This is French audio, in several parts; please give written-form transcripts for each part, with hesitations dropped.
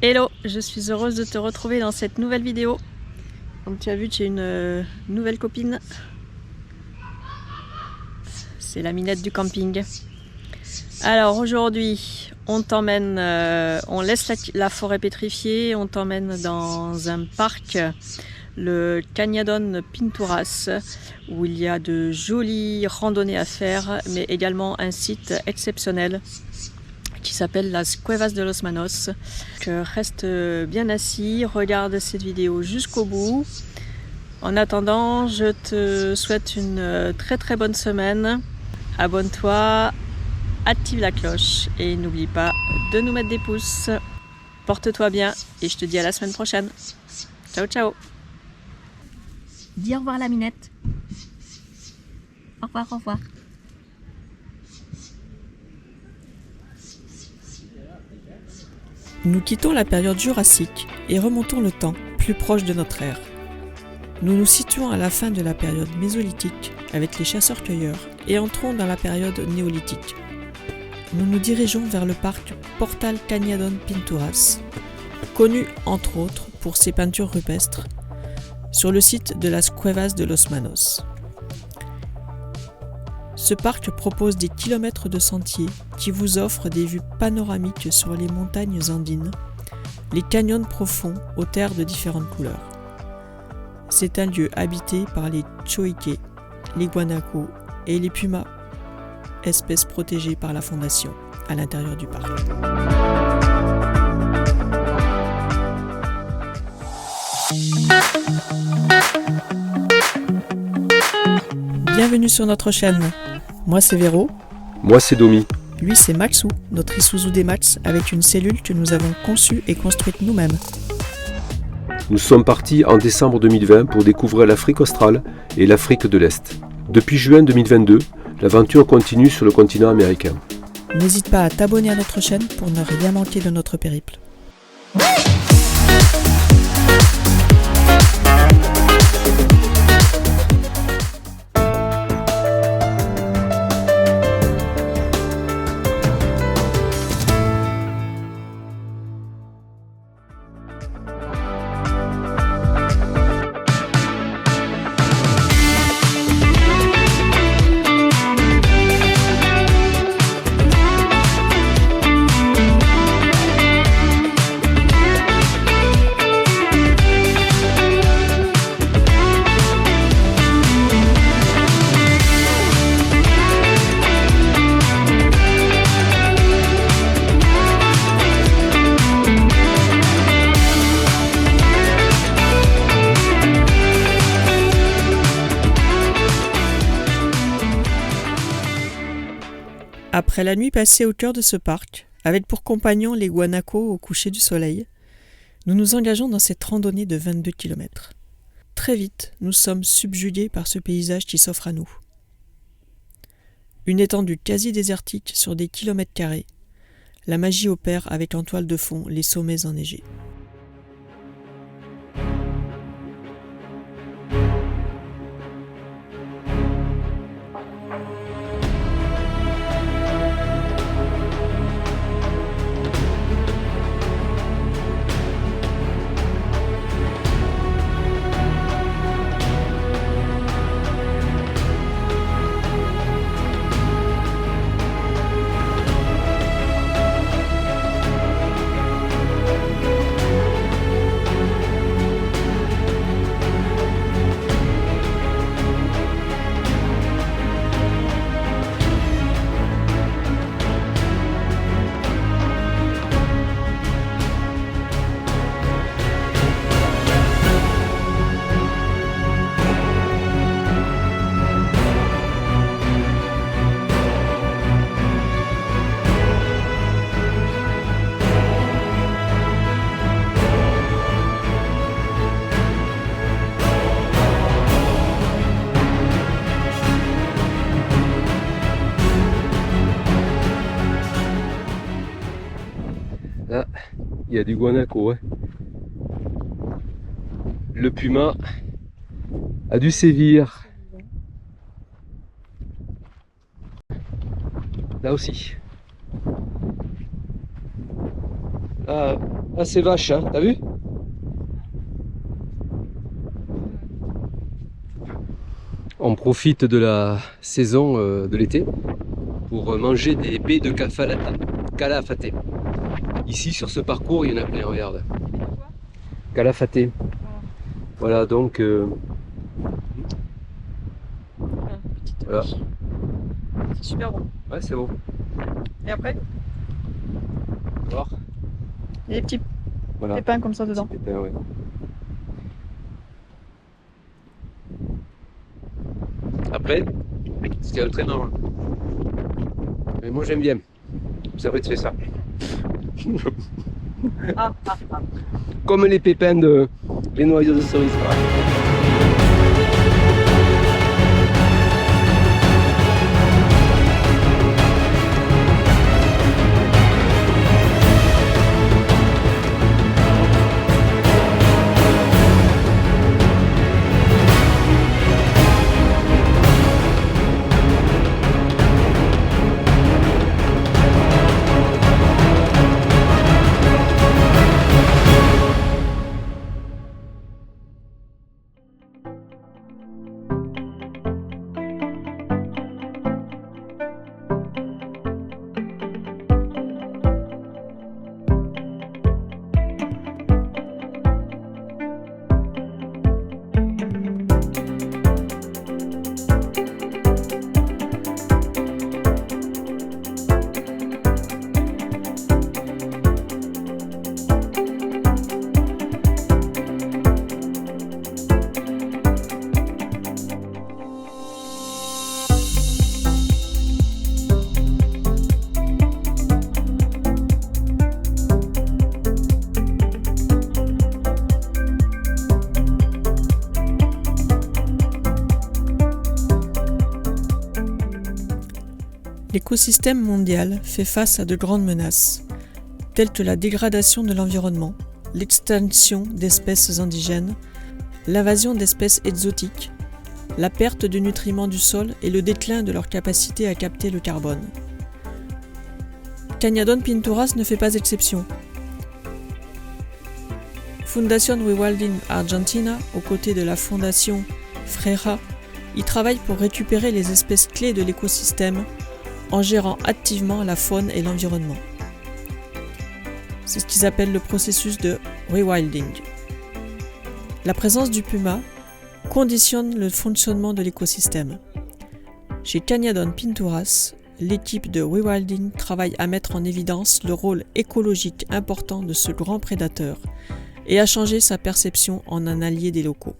Hello, je suis heureuse de te retrouver dans cette nouvelle vidéo. Comme tu as vu, j'ai une nouvelle copine. C'est la Minette du camping. Alors aujourd'hui, on t'emmène, on laisse la forêt pétrifiée, on t'emmène dans un parc, le Cañadón Pinturas, où il y a de jolies randonnées à faire, mais également un site exceptionnel qui s'appelle Las Cuevas de los Manos. Reste bien assis, regarde cette vidéo jusqu'au bout. En attendant, je te souhaite une très bonne semaine. Abonne-toi, active la cloche et n'oublie pas de nous mettre des pouces. Porte-toi bien et je te dis à la semaine prochaine. Ciao ciao. Dis au revoir la Minette. Au revoir, au revoir. Nous quittons la période jurassique et remontons le temps plus proche de notre ère. Nous nous situons à la fin de la période mésolithique avec les chasseurs-cueilleurs et entrons dans la période néolithique. Nous nous dirigeons vers le parc Portal Cañadón Pinturas, connu entre autres pour ses peintures rupestres, sur le site de Las Cuevas de los Manos. Ce parc propose des kilomètres de sentiers qui vous offrent des vues panoramiques sur les montagnes andines, les canyons profonds aux terres de différentes couleurs. C'est un lieu habité par les choïques, les guanacos et les pumas, espèces protégées par la Fondation à l'intérieur du parc. Bienvenue sur notre chaîne. Moi c'est Véro. Moi c'est Domi. Lui c'est Maxou, notre Isuzu D-Max avec une cellule que nous avons conçue et construite nous-mêmes. Nous sommes partis en décembre 2020 pour découvrir l'Afrique australe et l'Afrique de l'Est. Depuis juin 2022, l'aventure continue sur le continent américain. N'hésite pas à t'abonner à notre chaîne pour ne rien manquer de notre périple. Après la nuit passée au cœur de ce parc, avec pour compagnons les guanacos au coucher du soleil, nous nous engageons dans cette randonnée de 22 km. Très vite, nous sommes subjugués par ce paysage qui s'offre à nous. Une étendue quasi désertique sur des kilomètres carrés, la magie opère avec en toile de fond les sommets enneigés. Là, il y a du guanaco. Hein. Le puma a dû sévir. Là aussi. à ces vaches, hein, t'as vu? On profite de la saison de l'été pour manger des baies de calafate. Ici sur ce parcours il y en a plein, regarde. Calafate. Voilà donc voilà. C'est super bon. Ouais, c'est bon. Et après, On va voir. il y a des petits Voilà. pépins comme ça dedans. Pépins, ouais. Après, ce qui est très marrant. Mais moi j'aime bien. C'est vrai que tu fais ça. Comme les pépins de les noyaux de cerise. L'écosystème mondial fait face à de grandes menaces, telles que la dégradation de l'environnement, l'extinction d'espèces indigènes, l'invasion d'espèces exotiques, la perte de nutriments du sol et le déclin de leur capacité à capter le carbone. Cañadón Pinturas ne fait pas exception. Fundación Rewilding Argentina, aux côtés de la fondation FRERA, y travaille pour récupérer les espèces clés de l'écosystème en gérant activement la faune et l'environnement. C'est ce qu'ils appellent le processus de rewilding. La présence du puma conditionne le fonctionnement de l'écosystème. Chez Cañadón Pinturas, l'équipe de rewilding travaille à mettre en évidence le rôle écologique important de ce grand prédateur et à changer sa perception en un allié des locaux.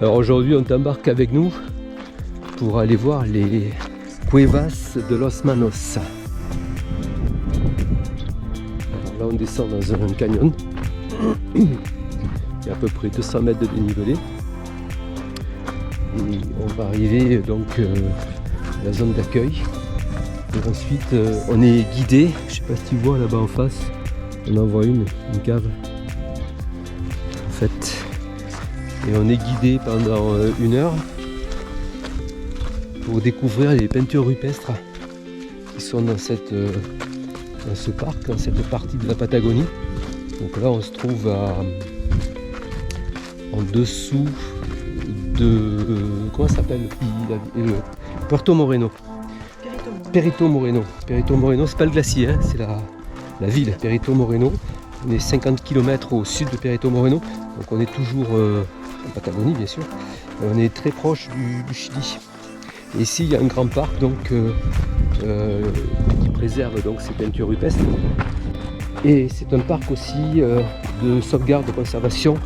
Alors aujourd'hui on t'embarque avec nous pour aller voir les Cuevas de los Manos. Alors là on descend dans un canyon. Il y a à peu près 200 mètres de dénivelé. Et on va arriver donc à la zone d'accueil. Et ensuite on est guidé. Je sais pas si tu vois là-bas en face. On en voit une cave. En fait. Et on est guidé pendant 1 heure pour découvrir les peintures rupestres qui sont dans ce parc, dans cette partie de la Patagonie. Donc là on se trouve en dessous de comment ça s'appelle Puerto Moreno. Perito Moreno. Perito Moreno, c'est pas le glacier, hein, c'est la ville Perito Moreno. On est 50 km au sud de Perito Moreno, donc on est toujours en Patagonie bien sûr. On est très proche du Chili. Et ici il y a un grand parc donc, qui préserve donc ces peintures rupestres. Et c'est un parc aussi de sauvegarde, de conservation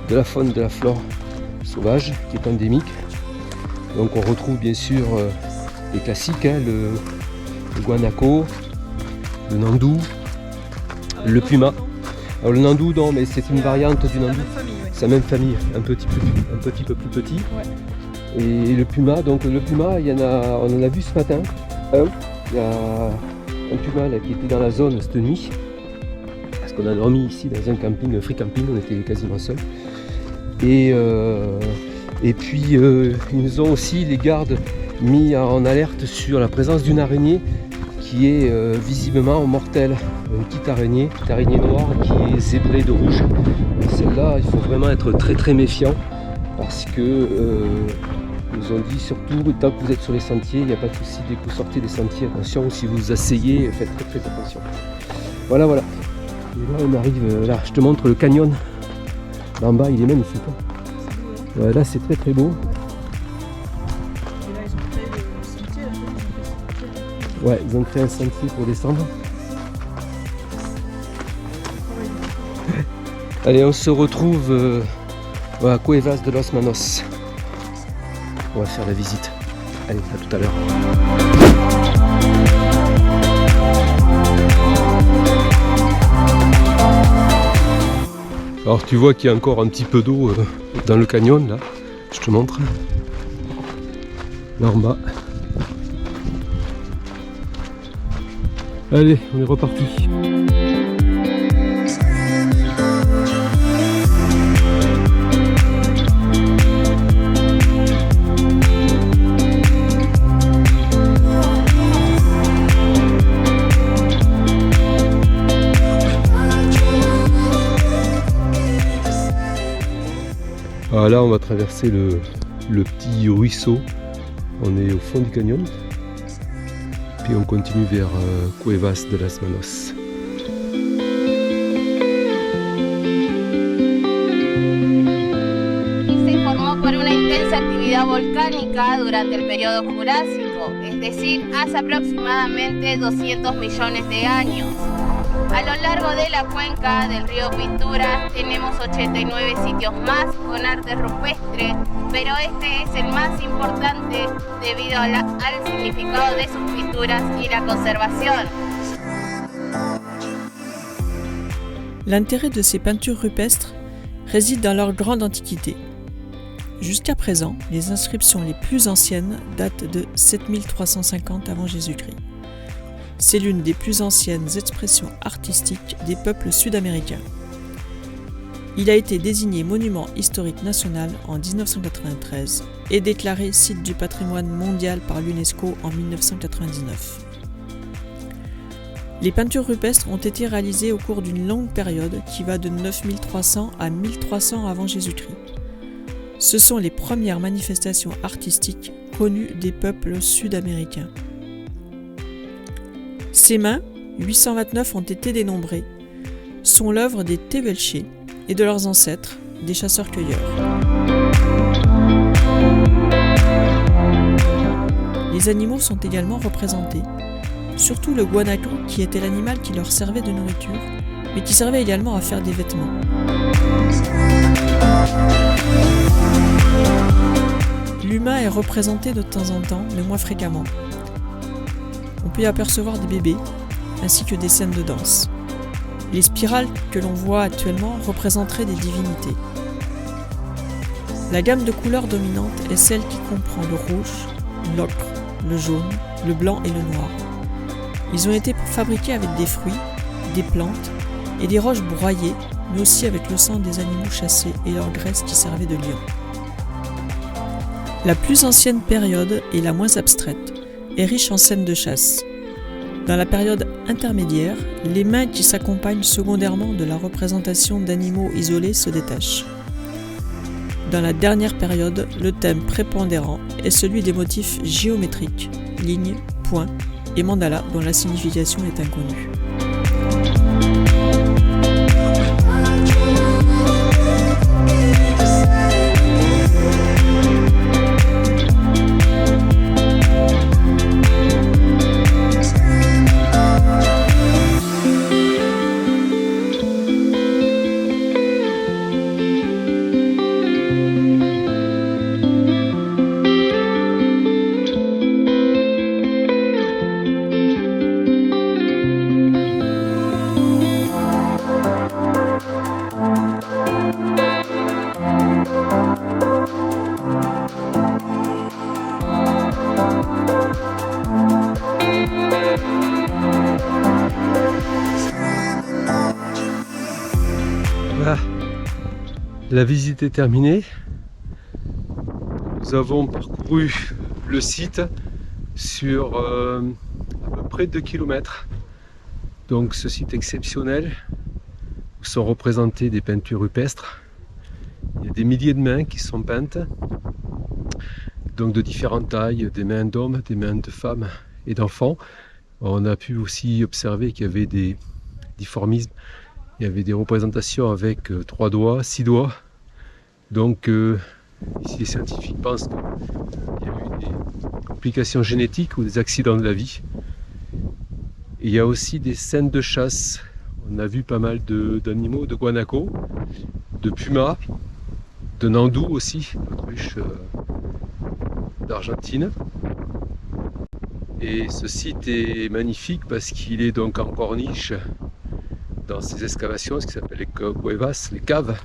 de la faune, de la flore sauvage qui est endémique. Donc on retrouve bien sûr les classiques, hein, le guanaco, le nandou, le puma. Alors le nandou non mais c'est une variante du nandou. C'est la même famille, un petit peu plus petit. Ouais. Et le puma, donc le puma, on en a vu ce matin. Il y a un puma là, qui était dans la zone cette nuit. Parce qu'on a dormi ici dans un camping, un free camping, on était quasiment seuls. Et puis ils nous ont aussi, les gardes, mis en alerte sur la présence d'une araignée qui est visiblement mortelle. Une petite araignée noire qui est zébrée de rouge. Celle-là, il faut vraiment être très méfiant parce que ils nous ont dit surtout tant que vous êtes sur les sentiers, il n'y a pas de souci dès que vous sortez des sentiers, attention, si vous asseyez, faites très attention. Voilà. Et là on arrive, là je te montre le canyon. Là en bas il est magnifique. Ouais, là c'est très beau. Ouais, ils ont créé un sentier pour descendre. Allez, on se retrouve à Cuevas de los Manos. On va faire la visite. Allez, à tout à l'heure. Alors tu vois qu'il y a encore un petit peu d'eau dans le canyon là. Je te montre. Là en bas. Allez, on est reparti. Ah, là on va traverser le petit ruisseau. On est au fond du canyon. Puis on continue vers Cuevas de las Manos. Se formó por una intensa actividad volcánica durante el periodo Jurásico, es decir, hace aproximadamente 200 millones de años. A lo largo de la cuenca del río Pinturas tenemos 89 sitios más con arte rupestre, pero este es el más importante debido al significado de sus pinturas y la conservación. L'intérêt de ces peintures rupestres réside dans leur grande antiquité. Jusqu'à présent, les inscriptions les plus anciennes datent de 7350 avant Jésus-Christ. C'est l'une des plus anciennes expressions artistiques des peuples sud-américains. Il a été désigné monument historique national en 1993 et déclaré site du patrimoine mondial par l'UNESCO en 1999. Les peintures rupestres ont été réalisées au cours d'une longue période qui va de 9300 à 1300 avant Jésus-Christ. Ce sont les premières manifestations artistiques connues des peuples sud-américains. Ces mains, 829 ont été dénombrées, sont l'œuvre des Tehuelche et de leurs ancêtres, des chasseurs-cueilleurs. Les animaux sont également représentés, surtout le guanaco qui était l'animal qui leur servait de nourriture, mais qui servait également à faire des vêtements. L'humain est représenté de temps en temps, mais moins fréquemment. On peut y apercevoir des bébés, ainsi que des scènes de danse. Les spirales que l'on voit actuellement représenteraient des divinités. La gamme de couleurs dominante est celle qui comprend le rouge, l'ocre, le jaune, le blanc et le noir. Ils ont été fabriqués avec des fruits, des plantes et des roches broyées, mais aussi avec le sang des animaux chassés et leur graisse qui servait de liant. La plus ancienne période et la moins abstraite est riche en scènes de chasse. Dans la période intermédiaire, les mains qui s'accompagnent secondairement de la représentation d'animaux isolés se détachent. Dans la dernière période, le thème prépondérant est celui des motifs géométriques, lignes, points et mandalas dont la signification est inconnue. Voilà, la visite est terminée. Nous avons parcouru le site sur à peu près 2 km. Donc ce site exceptionnel où sont représentées des peintures rupestres. Il y a des milliers de mains qui sont peintes, donc de différentes tailles, des mains d'hommes, des mains de femmes et d'enfants. On a pu aussi observer qu'il y avait des difformismes, il y avait des représentations avec 3 doigts, 6 doigts. Donc ici les scientifiques pensent qu'il y a eu des complications génétiques ou des accidents de la vie. Et il y a aussi des scènes de chasse. On a vu pas mal d'animaux, de guanacos, de pumas, de nandous aussi, l'autruche d'Argentine. Et ce site est magnifique parce qu'il est donc en corniche dans ces excavations, ce qui s'appelle les cuevas, les caves.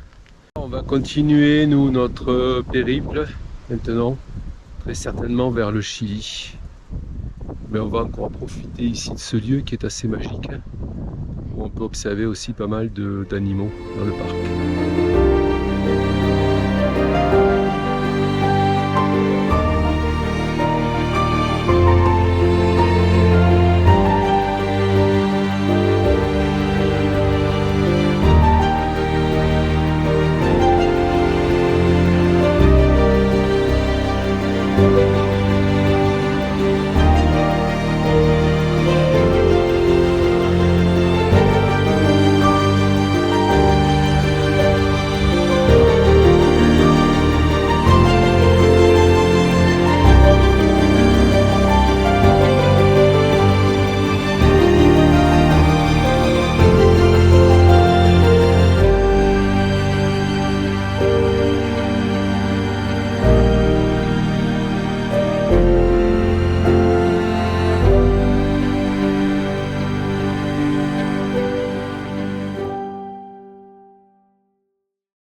On va continuer nous notre périple maintenant, très certainement vers le Chili. Mais on va encore profiter ici de ce lieu qui est assez magique, où on peut observer aussi pas mal d'animaux dans le parc.